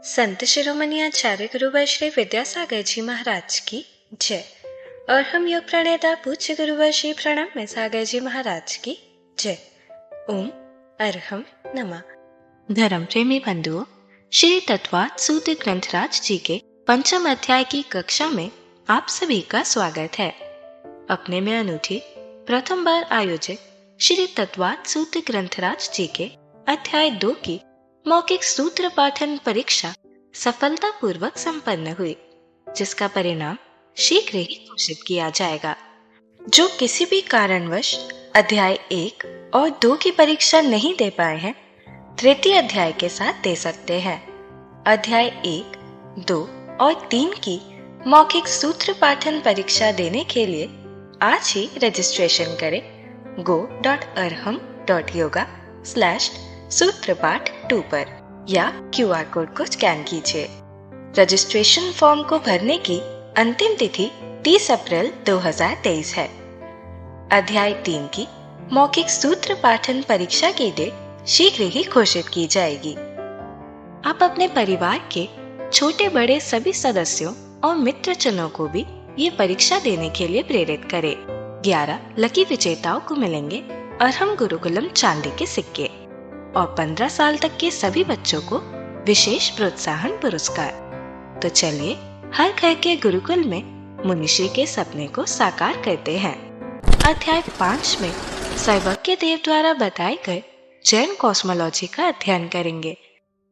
संत शिरोमणि आचार्य गुरुवर श्री विद्यासागर जी महाराज की जय। और हम योग प्रणेता पूज्य गुरुवर श्री प्रणव में सागर जी महाराज की जय। ओम अरहम नमः। धर्म प्रेमी बंधुओं, श्री तत्वात् सूत्र ग्रंथराज जी के पंचम अध्याय की कक्षा में आप सभी का स्वागत है। अपने में अनूठी प्रथम बार आयोजित श्री तत्वात् सूत्र ग्रंथराज जी के अध्याय 2 की मौखिक सूत्र पाठन परीक्षा सफलतापूर्वक संपन्न हुई, जिसका परिणाम शीघ्र ही घोषित किया जाएगा। जो किसी भी कारणवश अध्याय 1 और 2 की परीक्षा नहीं दे पाए हैं, तृतीय अध्याय के साथ दे सकते हैं। अध्याय 1, 2 और 3 की मौखिक सूत्र पाठन परीक्षा देने के लिए आज ही रजिस्ट्रेशन करें go.arham.yoga/सूत्रपाठ 2 पर या QR कोड को स्कैन कीजिए। रजिस्ट्रेशन फॉर्म को भरने की अंतिम तिथि 30 अप्रैल 2023 है। अध्याय 3 की मौखिक सूत्र पाठन परीक्षा की डेट शीघ्र ही घोषित की जाएगी। आप अपने परिवार के छोटे बड़े सभी सदस्यों और मित्रजनों को भी ये परीक्षा देने के लिए प्रेरित करें। 11 लकी विजेताओं को मिलेंगे अरहम गुरुकुलम चांदी के सिक्के और 15 साल तक के सभी बच्चों को विशेष प्रोत्साहन पुरस्कार। तो चलिए हर घर के गुरुकुल में मुनिश्री के सपने को साकार करते हैं। अध्याय 5 में सर्वज्ञ देव द्वारा बताए गए जैन कॉस्मोलॉजी का अध्ययन करेंगे,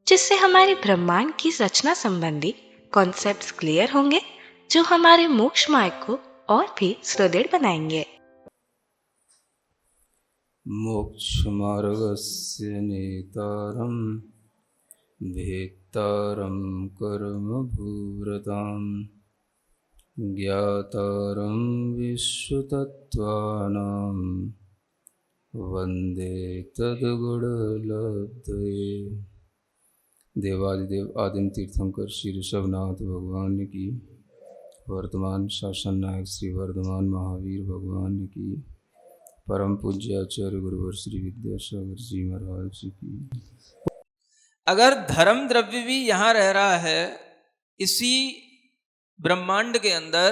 जिससे हमारे ब्रह्मांड की रचना संबंधी कॉन्सेप्ट्स क्लियर होंगे, जो हमारे मोक्ष मार्ग को और भी सुदृढ़ बनाएंगे। मोक्षमार्गस्य नेतारं भेत्तारं कर्मभूरतां ज्ञातारं विश्वतत्त्वानां वन्दे तद्गुणलब्धये। देवादिदेव आदिम तीर्थंकर श्री ऋषभनाथ भगवान की, वर्तमान शासन नायक श्री वर्धमान महावीर भगवान की, परम पूज्य आचार्य गुरुवर श्री विद्यासागर जी महाराज की। अगर धर्म द्रव्य भी यहाँ रह रहा है इसी ब्रह्मांड के अंदर,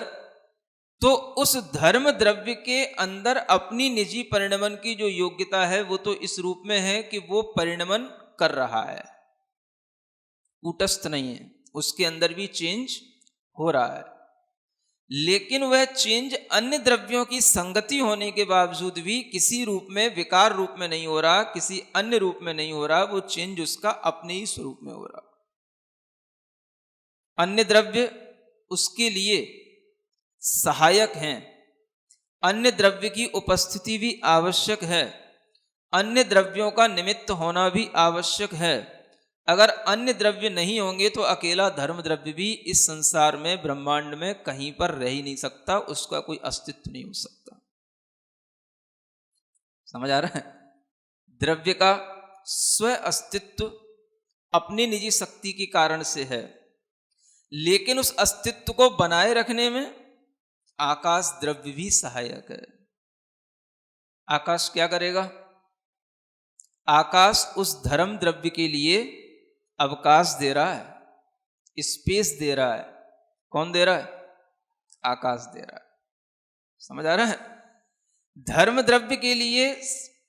तो उस धर्म द्रव्य के अंदर अपनी निजी परिणमन की जो योग्यता है वो तो इस रूप में है कि वो परिणमन कर रहा है, कूटस्थ नहीं है, उसके अंदर भी चेंज हो रहा है। लेकिन वह चेंज अन्य द्रव्यों की संगति होने के बावजूद भी किसी रूप में, विकार रूप में नहीं हो रहा, किसी अन्य रूप में नहीं हो रहा, वो चेंज उसका अपने ही स्वरूप में हो रहा। अन्य द्रव्य उसके लिए सहायक हैं, अन्य द्रव्य की उपस्थिति भी आवश्यक है, अन्य द्रव्यों का निमित्त होना भी आवश्यक है। अगर अन्य द्रव्य नहीं होंगे तो अकेला धर्म द्रव्य भी इस संसार में, ब्रह्मांड में कहीं पर रह ही नहीं सकता, उसका कोई अस्तित्व नहीं हो सकता। समझ आ रहा है? द्रव्य का स्व अस्तित्व अपनी निजी शक्ति के कारण से है, लेकिन उस अस्तित्व को बनाए रखने में आकाश द्रव्य भी सहायक है। आकाश क्या करेगा? आकाश उस धर्म द्रव्य के लिए अवकाश दे रहा है, स्पेस दे रहा है। कौन दे रहा है? आकाश दे रहा है। समझ आ रहा है? धर्म द्रव्य के लिए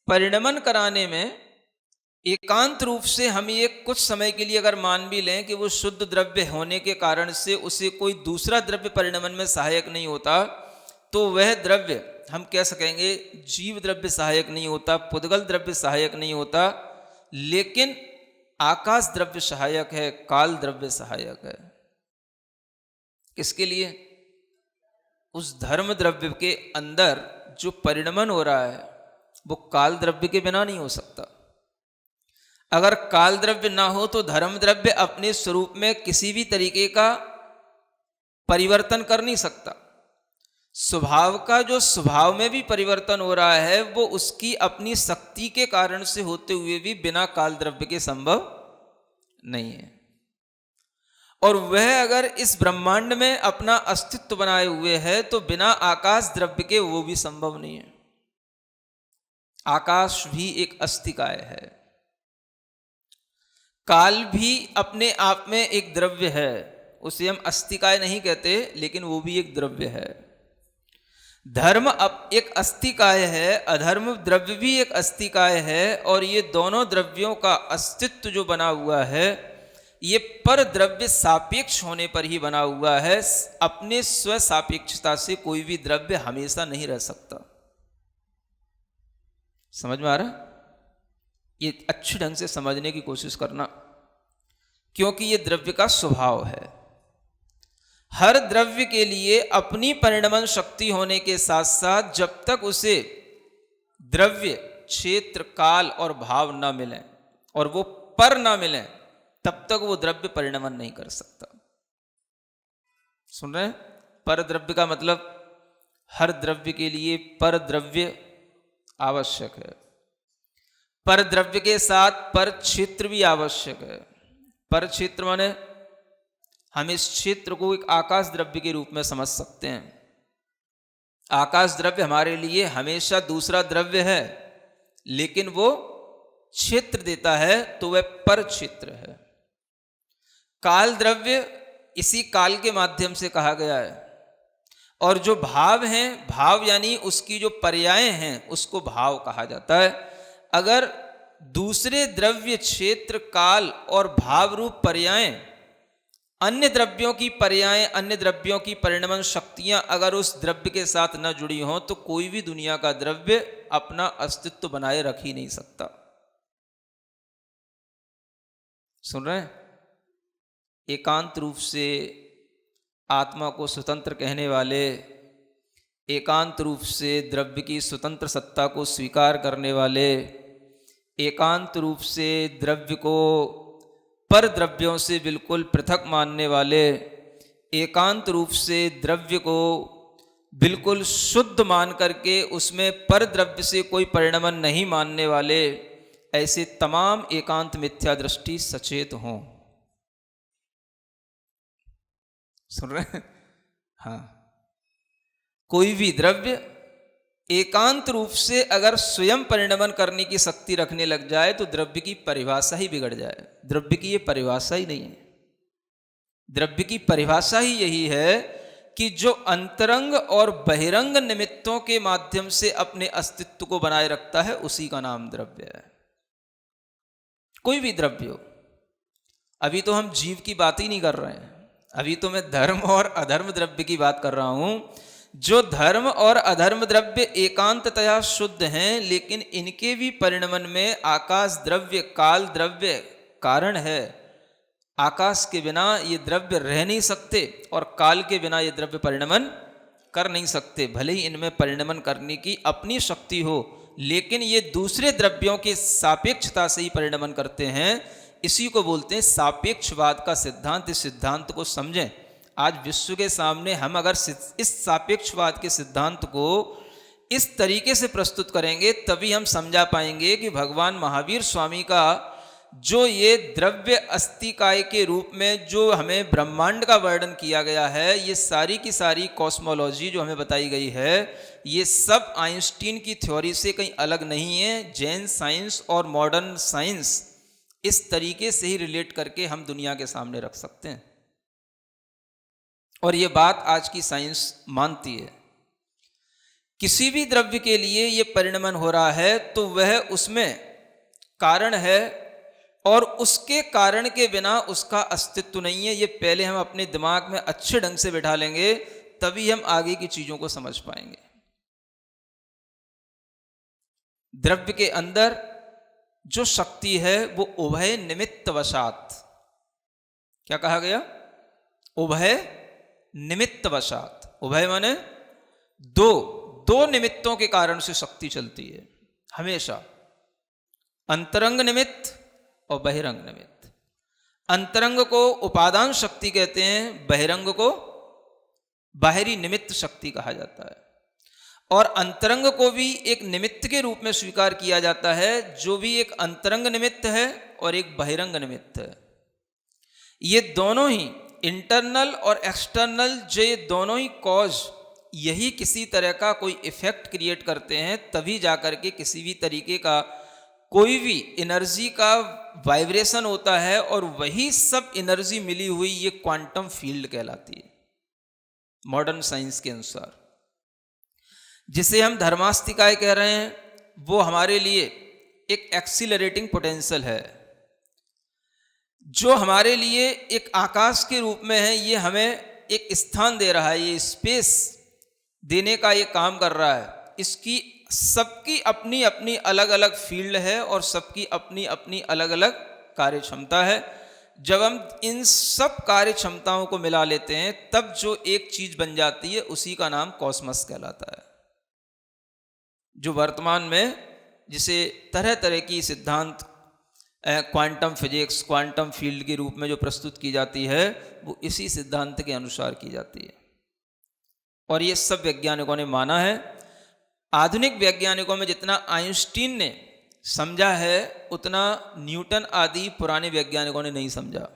परिणमन कराने में एकांत रूप से हम ये कुछ समय के लिए अगर मान भी लें कि वो शुद्ध द्रव्य होने के कारण से उसे कोई दूसरा द्रव्य परिणमन में सहायक नहीं होता, तो वह द्रव्य हम कह सकेंगे जीव द्रव्य सहायक नहीं होता, पुद्गल द्रव्य सहायक नहीं होता, लेकिन आकाश द्रव्य सहायक है, काल द्रव्य सहायक है। किसके लिए? उस धर्म द्रव्य के अंदर जो परिणमन हो रहा है वो काल द्रव्य के बिना नहीं हो सकता। अगर काल द्रव्य ना हो तो धर्म द्रव्य अपने स्वरूप में किसी भी तरीके का परिवर्तन कर नहीं सकता। स्वभाव का जो स्वभाव में भी परिवर्तन हो रहा है वो उसकी अपनी शक्ति के कारण से होते हुए भी बिना काल द्रव्य के संभव नहीं है। और वह अगर इस ब्रह्मांड में अपना अस्तित्व बनाए हुए है तो बिना आकाश द्रव्य के वो भी संभव नहीं है। आकाश भी एक अस्तिकाय है। काल भी अपने आप में एक द्रव्य है, उसे हम अस्तिकाय नहीं कहते, लेकिन वो भी एक द्रव्य है। धर्म अब एक अस्तिकाय है, अधर्म द्रव्य भी एक अस्तिकाय है, और ये दोनों द्रव्यों का अस्तित्व जो बना हुआ है ये पर द्रव्य सापेक्ष होने पर ही बना हुआ है। अपने स्व सापेक्षता से कोई भी द्रव्य हमेशा नहीं रह सकता। समझ में आ रहा? ये अच्छे ढंग से समझने की कोशिश करना, क्योंकि ये द्रव्य का स्वभाव है। हर द्रव्य के लिए अपनी परिणमन शक्ति होने के साथ साथ जब तक उसे द्रव्य, क्षेत्र, काल और भाव न मिले और वो पर न मिले, तब तक वो द्रव्य परिणमन नहीं कर सकता। सुन रहे हैं? पर द्रव्य का मतलब हर द्रव्य के लिए पर द्रव्य आवश्यक है। पर द्रव्य के साथ पर क्षेत्र भी आवश्यक है। पर क्षेत्र माने हम इस क्षेत्र को एक आकाश द्रव्य के रूप में समझ सकते हैं। आकाश द्रव्य हमारे लिए हमेशा दूसरा द्रव्य है, लेकिन वो क्षेत्र देता है तो वह पर क्षेत्र है। काल द्रव्य इसी काल के माध्यम से कहा गया है, और जो भाव हैं, भाव यानी उसकी जो पर्याय हैं, उसको भाव कहा जाता है। अगर दूसरे द्रव्य, क्षेत्र, काल और भाव रूप पर्याय, अन्य द्रव्यों की पर्याय, अन्य द्रव्यों की परिणमन शक्तियां अगर उस द्रव्य के साथ न जुड़ी हों तो कोई भी दुनिया का द्रव्य अपना अस्तित्व बनाए रख ही नहीं सकता। सुन रहे हैं? एकांत रूप से आत्मा को स्वतंत्र कहने वाले, एकांत रूप से द्रव्य की स्वतंत्र सत्ता को स्वीकार करने वाले, एकांत रूप से द्रव्य को पर द्रव्यों से बिल्कुल पृथक मानने वाले, एकांत रूप से द्रव्य को बिल्कुल शुद्ध मान करके उसमें पर द्रव्य से कोई परिणमन नहीं मानने वाले, ऐसे तमाम एकांत मिथ्या दृष्टि सचेत हों। सुन रहे हैं? हाँ, कोई भी द्रव्य एकांत रूप से अगर स्वयं परिणमन करने की शक्ति रखने लग जाए तो द्रव्य की परिभाषा ही बिगड़ जाए। द्रव्य की ये परिभाषा ही नहीं है। द्रव्य की परिभाषा ही यही है कि जो अंतरंग और बहिरंग निमित्तों के माध्यम से अपने अस्तित्व को बनाए रखता है, उसी का नाम द्रव्य है। कोई भी द्रव्य हो। अभी तो हम जीव की बात ही नहीं कर रहे हैं, अभी तो मैं धर्म और अधर्म द्रव्य की बात कर रहा हूं। जो धर्म और अधर्म द्रव्य एकांततया शुद्ध हैं, लेकिन इनके भी परिणमन में आकाश द्रव्य, काल द्रव्य कारण है। आकाश के बिना ये द्रव्य रह नहीं सकते और काल के बिना ये द्रव्य परिणमन कर नहीं सकते। भले ही इनमें परिणमन करने की अपनी शक्ति हो, लेकिन ये दूसरे द्रव्यों के सापेक्षता से ही परिणमन करते हैं। इसी को बोलते हैं सापेक्षवाद का सिद्धांत। इस सिद्धांत को समझें। आज विश्व के सामने हम अगर इस सापेक्षवाद के सिद्धांत को इस तरीके से प्रस्तुत करेंगे, तभी हम समझा पाएंगे कि भगवान महावीर स्वामी का जो ये द्रव्य अस्तिकाय के रूप में जो हमें ब्रह्मांड का वर्णन किया गया है, ये सारी की सारी कॉस्मोलॉजी जो हमें बताई गई है, ये सब आइंस्टीन की थ्योरी से कहीं अलग नहीं है। जैन साइंस और मॉडर्न साइंस इस तरीके से ही रिलेट करके हम दुनिया के सामने रख सकते हैं, और ये बात आज की साइंस मानती है। किसी भी द्रव्य के लिए ये परिणमन हो रहा है तो वह उसमें कारण है, और उसके कारण के बिना उसका अस्तित्व नहीं है। ये पहले हम अपने दिमाग में अच्छे ढंग से बिठा लेंगे, तभी हम आगे की चीजों को समझ पाएंगे। द्रव्य के अंदर जो शक्ति है वो उभय निमित्त वशात, क्या कहा गया? उभय निमित्त वशात। उभय माने दो निमित्तों के कारण से शक्ति चलती है हमेशा, अंतरंग निमित्त और बहिरंग निमित्त। अंतरंग को उपादान शक्ति कहते हैं, बहिरंग को बाहरी निमित्त शक्ति कहा जाता है। और अंतरंग को भी एक निमित्त के रूप में स्वीकार किया जाता है, जो भी एक अंतरंग निमित्त है और एक बहिरंग निमित्त है। ये दोनों ही इंटरनल और एक्सटर्नल, ये दोनों ही कॉज यही किसी तरह का कोई इफेक्ट क्रिएट करते हैं, तभी जाकर के किसी भी तरीके का कोई भी एनर्जी का वाइब्रेशन होता है और वही सब एनर्जी मिली हुई ये क्वांटम फील्ड कहलाती है मॉडर्न साइंस के अनुसार। जिसे हम धर्मास्तिकाय कह रहे हैं वो हमारे लिए एक एक्सीलरेटिंग पोटेंशियल है, जो हमारे लिए एक आकाश के रूप में है। ये हमें एक स्थान दे रहा है, ये स्पेस देने का ये काम कर रहा है। इसकी सबकी अपनी अपनी अलग अलग फील्ड है और सबकी अपनी अपनी अलग अलग कार्य क्षमता है। जब हम इन सब कार्य क्षमताओं को मिला लेते हैं तब जो एक चीज बन जाती है उसी का नाम कॉस्मस कहलाता है। जो वर्तमान में जिसे तरह तरह की सिद्धांत क्वांटम फिजिक्स, क्वांटम फील्ड के रूप में जो प्रस्तुत की जाती है वो इसी सिद्धांत के अनुसार की जाती है और ये सब वैज्ञानिकों ने माना है। आधुनिक वैज्ञानिकों में जितना आइंस्टीन ने समझा है उतना न्यूटन आदि पुराने वैज्ञानिकों ने नहीं समझा।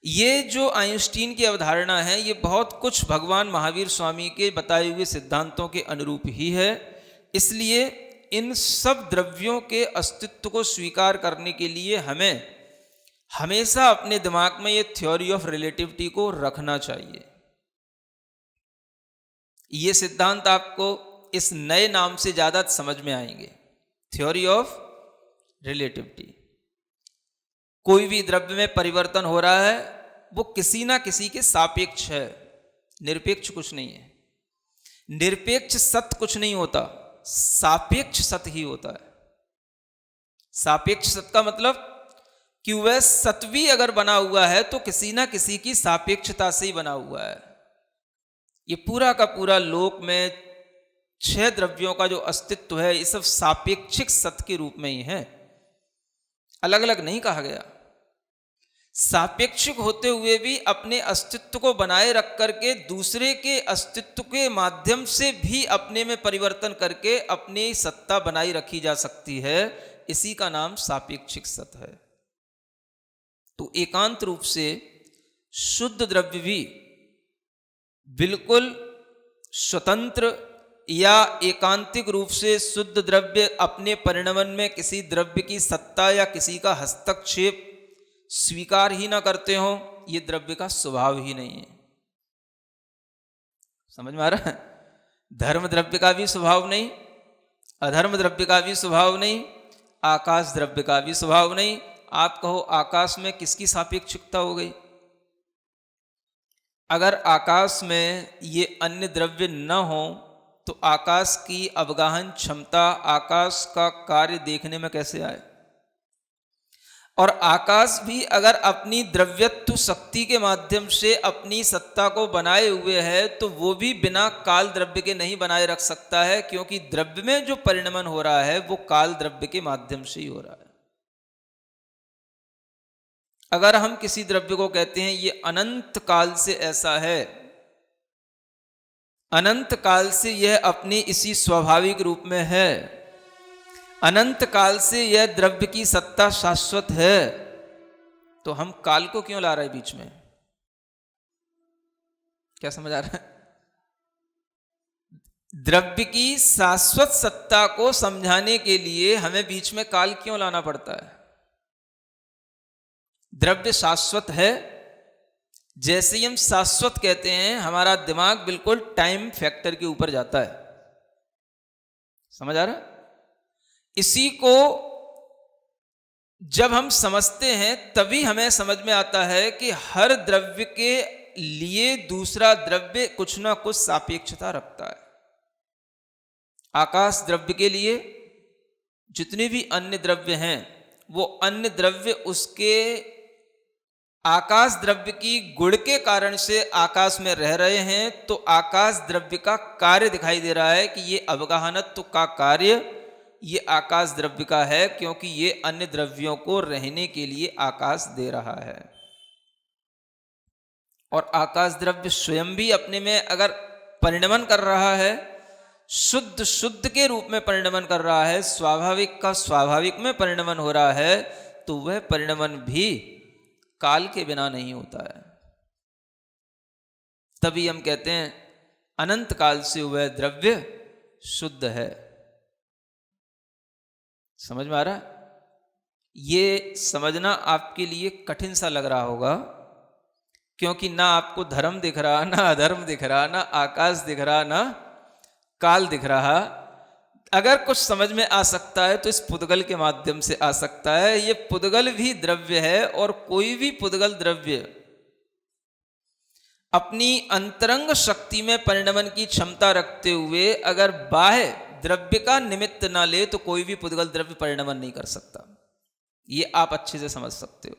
ये जो आइंस्टीन की अवधारणा है ये बहुत कुछ भगवान महावीर स्वामी के बताए हुए सिद्धांतों के अनुरूप ही है। इसलिए इन सब द्रव्यों के अस्तित्व को स्वीकार करने के लिए हमें हमेशा अपने दिमाग में ये थ्योरी ऑफ रिलेटिविटी को रखना चाहिए। ये सिद्धांत आपको इस नए नाम से ज्यादा समझ में आएंगे, थ्योरी ऑफ रिलेटिविटी। कोई भी द्रव्य में परिवर्तन हो रहा है वो किसी ना किसी के सापेक्ष है, निरपेक्ष कुछ नहीं है। निरपेक्ष सत्य कुछ नहीं होता, सापेक्ष सत्य ही होता है। सापेक्ष सत्य का मतलब कि वह सत्वी अगर बना हुआ है तो किसी ना किसी की सापेक्षता से ही बना हुआ है। ये पूरा का पूरा लोक में 6 द्रव्यों का जो अस्तित्व है ये सब सापेक्षिक सत्य के रूप में ही है, अलग अलग नहीं कहा गया। सापेक्षिक होते हुए भी अपने अस्तित्व को बनाए रख करके दूसरे के अस्तित्व के माध्यम से भी अपने में परिवर्तन करके अपनी सत्ता बनाई रखी जा सकती है। इसी का नाम सापेक्षिक सत्य है। तो एकांत रूप से शुद्ध द्रव्य भी बिल्कुल स्वतंत्र या एकांतिक रूप से शुद्ध द्रव्य अपने परिणमन में किसी द्रव्य की सत्ता या किसी का हस्तक्षेप स्वीकार ही ना करते हो, ये द्रव्य का स्वभाव ही नहीं है। समझ में आ रहा है? धर्म द्रव्य का भी स्वभाव नहीं, अधर्म द्रव्य का भी स्वभाव नहीं, आकाश द्रव्य का भी स्वभाव नहीं। आप कहो आकाश में किसकी सापेक्षिकता हो गई? अगर आकाश में ये अन्य द्रव्य न हो तो आकाश की अवगाहन क्षमता, आकाश का कार्य देखने में कैसे आए? और आकाश भी अगर अपनी द्रव्यत्व शक्ति के माध्यम से अपनी सत्ता को बनाए हुए है तो वो भी बिना काल द्रव्य के नहीं बनाए रख सकता है, क्योंकि द्रव्य में जो परिणमन हो रहा है वो काल द्रव्य के माध्यम से ही हो रहा है। अगर हम किसी द्रव्य को कहते हैं ये अनंत काल से ऐसा है, अनंत काल से यह अपनी इसी स्वाभाविक रूप में है, अनंत काल से यह द्रव्य की सत्ता शाश्वत है, तो हम काल को क्यों ला रहे हैं बीच में? क्या समझ आ रहा है? द्रव्य की शाश्वत सत्ता को समझाने के लिए हमें बीच में काल क्यों लाना पड़ता है? द्रव्य शाश्वत है। जैसे ही हम शाश्वत कहते हैं हमारा दिमाग बिल्कुल टाइम फैक्टर के ऊपर जाता है। समझ आ रहा है? इसी को जब हम समझते हैं तभी हमें समझ में आता है कि हर द्रव्य के लिए दूसरा द्रव्य कुछ ना कुछ सापेक्षता रखता है। आकाश द्रव्य के लिए जितने भी अन्य द्रव्य हैं वो अन्य द्रव्य उसके आकाश द्रव्य की गुण के कारण से आकाश में रह रहे हैं, तो आकाश द्रव्य का कार्य दिखाई दे रहा है कि ये अवगाहनत्व का कार्य ये आकाश द्रव्य का है, क्योंकि ये अन्य द्रव्यों को रहने के लिए आकाश दे रहा है। और आकाश द्रव्य स्वयं भी अपने में अगर परिणमन कर रहा है, शुद्ध शुद्ध के रूप में परिणमन कर रहा है, स्वाभाविक का स्वाभाविक में परिणमन हो रहा है, तो वह परिणमन भी काल के बिना नहीं होता है। तभी हम कहते हैं अनंत काल से वह द्रव्य शुद्ध है। समझ में आ रहा है? ये समझना आपके लिए कठिन सा लग रहा होगा, क्योंकि ना आपको धर्म दिख रहा, ना अधर्म दिख रहा, ना आकाश दिख रहा, ना काल दिख रहा। अगर कुछ समझ में आ सकता है तो इस पुद्गल के माध्यम से आ सकता है। ये पुद्गल भी द्रव्य है, और कोई भी पुद्गल द्रव्य अपनी अंतरंग शक्ति में परिणमन की क्षमता रखते हुए अगर बाह्य द्रव्य का निमित्त ना ले तो कोई भी पुद्गल द्रव्य परिणमन नहीं कर सकता। ये आप अच्छे से समझ सकते हो।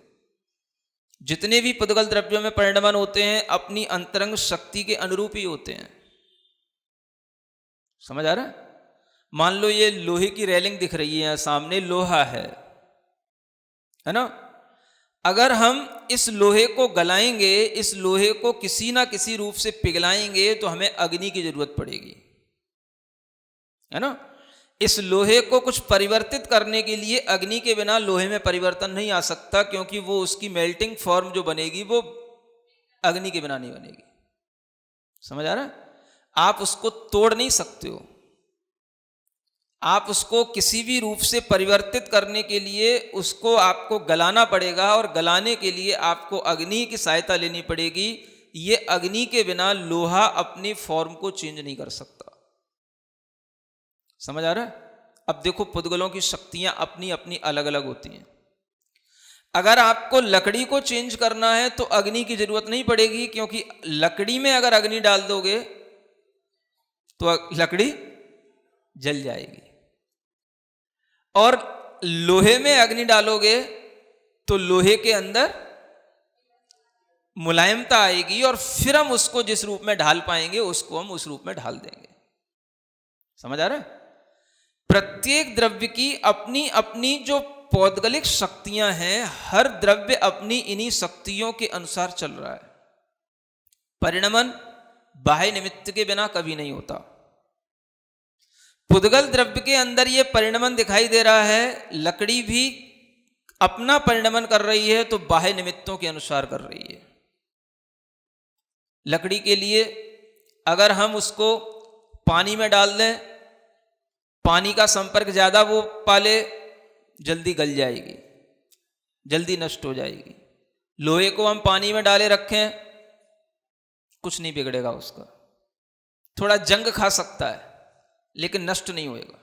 जितने भी पुद्गल द्रव्यों में परिणमन होते हैं अपनी अंतरंग शक्ति के अनुरूप ही होते हैं। समझ आ रहा है? मान लो ये लोहे की रेलिंग दिख रही है, सामने लोहा है ना? अगर हम इस लोहे को गलाएंगे, इस लोहे को किसी ना किसी रूप से पिघलाएंगे तो हमें अग्नि की जरूरत पड़ेगी, है ना? इस लोहे को कुछ परिवर्तित करने के लिए अग्नि के बिना लोहे में परिवर्तन नहीं आ सकता, क्योंकि वो उसकी मेल्टिंग फॉर्म जो बनेगी वो अग्नि के बिना नहीं बनेगी। समझ आ रहा है? आप उसको तोड़ नहीं सकते हो। आप उसको किसी भी रूप से परिवर्तित करने के लिए उसको आपको गलाना पड़ेगा, और गलाने के लिए आपको अग्नि की सहायता लेनी पड़ेगी। ये अग्नि के बिना लोहा अपनी फॉर्म को चेंज नहीं कर सकता। समझ आ रहा है? अब देखो, पुद्गलों की शक्तियां अपनी अपनी अलग अलग होती हैं। अगर आपको लकड़ी को चेंज करना है तो अग्नि की जरूरत नहीं पड़ेगी, क्योंकि लकड़ी में अगर अग्नि डाल दोगे तो लकड़ी जल जाएगी, और लोहे में अग्नि डालोगे तो लोहे के अंदर मुलायमता आएगी, और फिर हम उसको जिस रूप में ढाल पाएंगे उसको हम उस रूप में ढाल देंगे। समझ आ रहा है? प्रत्येक द्रव्य की अपनी अपनी जो पौद्गलिक शक्तियां हैं, हर द्रव्य अपनी इन्हीं शक्तियों के अनुसार चल रहा है। परिणमन बाह्य निमित्त के बिना कभी नहीं होता। पुद्गल द्रव्य के अंदर ये परिणमन दिखाई दे रहा है। लकड़ी भी अपना परिणमन कर रही है तो बाह्य निमित्तों के अनुसार कर रही है। लकड़ी के लिए अगर हम उसको पानी में डाल दें, पानी का संपर्क ज्यादा वो पाले, जल्दी गल जाएगी, जल्दी नष्ट हो जाएगी। लोहे को हम पानी में डाले रखें, कुछ नहीं बिगड़ेगा उसका, थोड़ा जंग खा सकता है लेकिन नष्ट नहीं होएगा।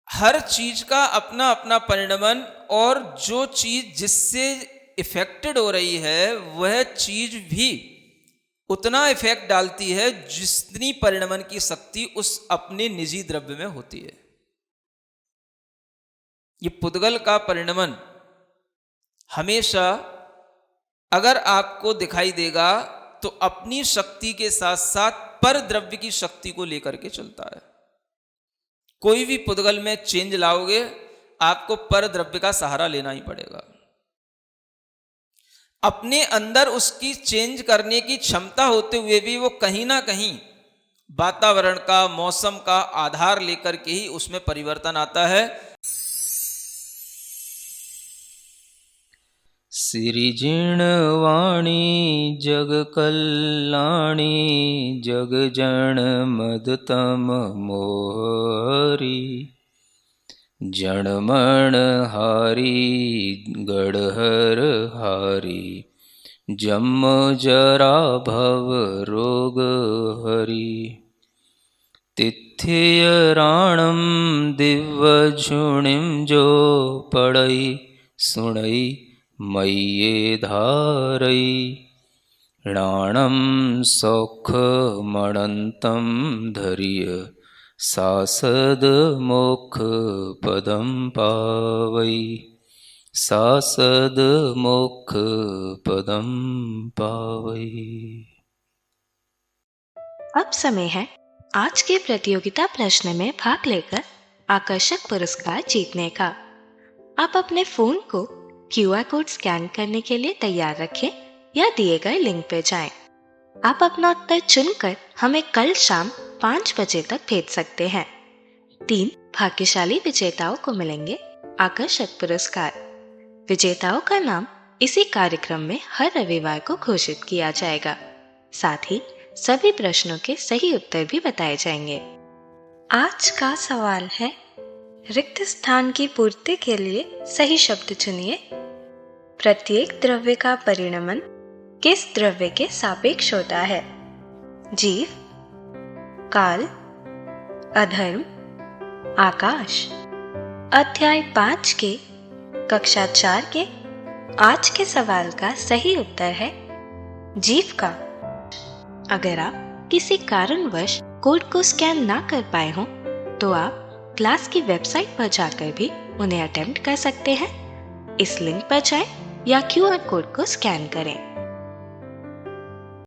हर चीज का अपना अपना परिणमन, और जो चीज जिससे इफेक्टेड हो रही है वह चीज भी उतना इफेक्ट डालती है जितनी परिणमन की शक्ति उस अपने निजी द्रव्य में होती है। ये पुद्गल का परिणमन हमेशा अगर आपको दिखाई देगा तो अपनी शक्ति के साथ साथ पर द्रव्य की शक्ति को लेकर के चलता है। कोई भी पुद्गल में चेंज लाओगे आपको पर द्रव्य का सहारा लेना ही पड़ेगा। अपने अंदर उसकी चेंज करने की क्षमता होते हुए भी वो कहीं ना कहीं वातावरण का, मौसम का आधार लेकर के ही उसमें परिवर्तन आता है। सिरिजिणवाणी जग कल्याणी जग जन मदतम मोहरी जणमण हारी गढ़हर हारी जम जरा भव रोग हरि तिथ्य राणम दिव्य झुणिम जो पड़ई सुणई मय्ये धारई राणम सौख मणंतम धर्य सासद मोक्ष पदम पावई सासद मोक्ष पदम पावई। अब समय है आज के प्रतियोगिता प्रश्न में भाग लेकर आकर्षक पुरस्कार जीतने का। आप अपने फोन को QR कोड स्कैन करने के लिए तैयार रखें या दिए गए लिंक पे जाएं। आप अपना उत्तर चुनकर हमें कल शाम 5 बजे तक भेज सकते हैं। 3 भाग्यशाली विजेताओं को मिलेंगे आकर्षक पुरस्कार। विजेताओं का नाम इसी कार्यक्रम में हर रविवार को घोषित किया जाएगा। साथ ही सभी प्रश्नों के सही उत्तर भी बताए जाएंगे। आज का सवाल है, रिक्त स्थान की पूर्ति के लिए सही शब्द चुनिए। प्रत्येक द्रव्य का परिणमन किस द्रव्य के सापेक्ष होता है? जीव, काल, अधर्म, आकाश। अध्याय 5 के कक्षा 4 के आज के सवाल का सही उत्तर है जीव का। अगर आप किसी कारणवश कोड को स्कैन ना कर पाए हों तो आप क्लास की वेबसाइट पर जाकर भी उन्हें अटेम्प्ट कर सकते हैं। इस लिंक पर जाएं या QR कोड को स्कैन करें।